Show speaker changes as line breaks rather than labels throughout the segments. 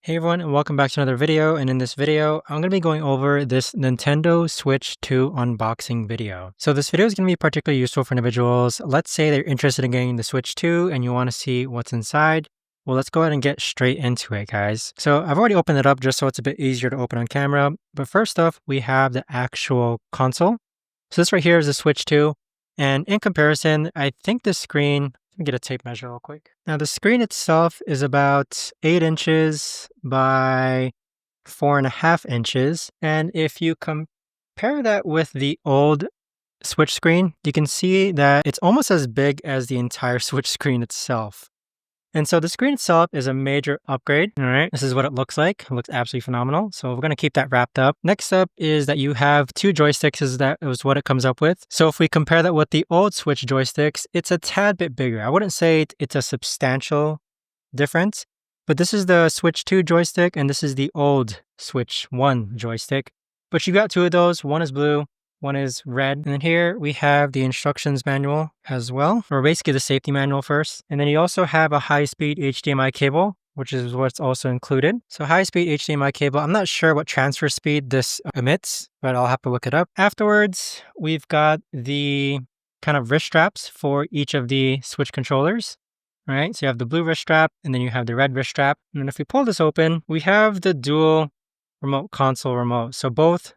Hey everyone, and welcome back to another video. And in this video, I'm going to be going over this Nintendo Switch 2 unboxing video. So this video is going to be particularly useful for individuals. Let's say they're interested in getting the Switch 2 and you want to see what's inside. Well, let's go ahead and get straight into it, guys. So I've already opened it up just so it's a bit easier to open on camera. But first off, we have the actual console. So this right here is the Switch 2. And in comparison, I think the screen, let me get a tape measure real quick. Now the screen itself is about 8 inches by 4.5 inches. And if you compare that with the old Switch screen, you can see that it's almost as big as the entire Switch screen itself. And so the screen itself is a major upgrade. All right, this is what it looks like. It looks absolutely phenomenal. So we're going to keep that wrapped up. Next up is that you have 2 joysticks, that is what it comes up with. So if we compare that with the old Switch joysticks, it's a tad bit bigger. I wouldn't say it's a substantial difference, but this is the Switch 2 joystick and this is the old Switch 1 joystick. But you got 2 of those. One is blue, one is red. And then here we have the instructions manual as well, or basically the safety manual first. And then you also have a high-speed HDMI cable, which is what's also included. So high-speed HDMI cable, I'm not sure what transfer speed this emits, but I'll have to look it up. Afterwards, we've got the kind of wrist straps for each of the Switch controllers. All right, so you have the blue wrist strap and then you have the red wrist strap. And then if we pull this open, we have the dual remote console remote. So both,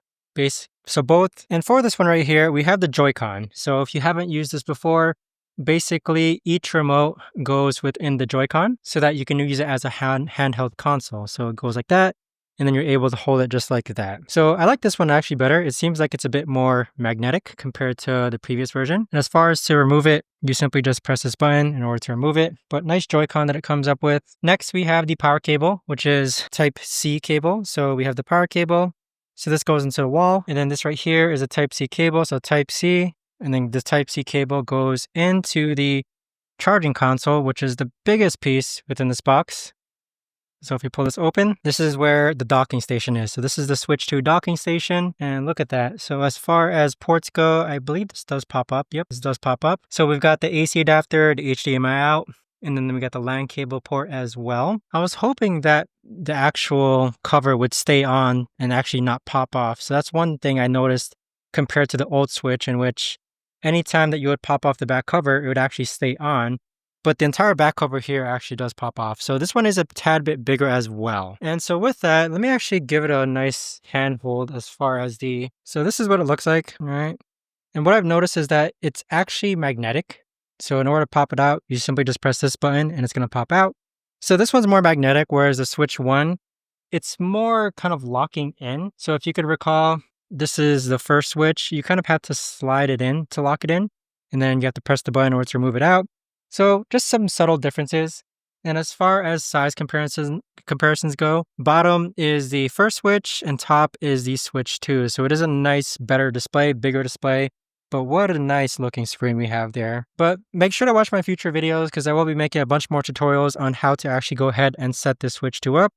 and for this one right here, we have the Joy-Con. So if you haven't used this before, basically each remote goes within the Joy-Con so that you can use it as a handheld console. So it goes like that, and then you're able to hold it just like that. So I like this one actually better. It seems like it's a bit more magnetic compared to the previous version. And as far as to remove it, you simply just press this button in order to remove it. But nice Joy-Con that it comes up with. Next, we have the power cable, which is Type-C cable. So we have the power cable. So this goes into the wall, and then this right here is a Type-C cable, so Type-C, and then the Type-C cable goes into the charging console, which is the biggest piece within this box. So if you pull this open, this is where the docking station is. So this is the Switch 2 docking station, and look at that. So as far as ports go, I believe this does pop up. Yep, this does pop up. So we've got the AC adapter, the HDMI out, and then we got the LAN cable port as well. I was hoping that the actual cover would stay on and actually not pop off. So that's one thing I noticed compared to the old Switch, in which anytime that you would pop off the back cover, it would actually stay on. But the entire back cover here actually does pop off. So this one is a tad bit bigger as well. And so with that, let me actually give it a nice handhold as far as so this is what it looks like, right? And what I've noticed is that it's actually magnetic. So in order to pop it out, you simply just press this button and it's going to pop out. So this one's more magnetic, whereas the Switch 1, it's more kind of locking in. So if you could recall, this is the first Switch. You kind of have to slide it in to lock it in, and then you have to press the button in order to remove it out. So just some subtle differences. And as far as size comparisons go, bottom is the first Switch and top is the Switch 2. So it is a nice, better display, bigger display. But what a nice looking screen we have there. But make sure to watch my future videos because I will be making a bunch more tutorials on how to actually go ahead and set this Switch 2 up.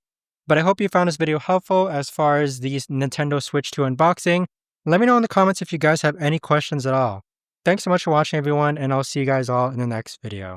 But I hope you found this video helpful as far as the Nintendo Switch 2 unboxing. Let me know in the comments if you guys have any questions at all. Thanks so much for watching, everyone, and I'll see you guys all in the next video.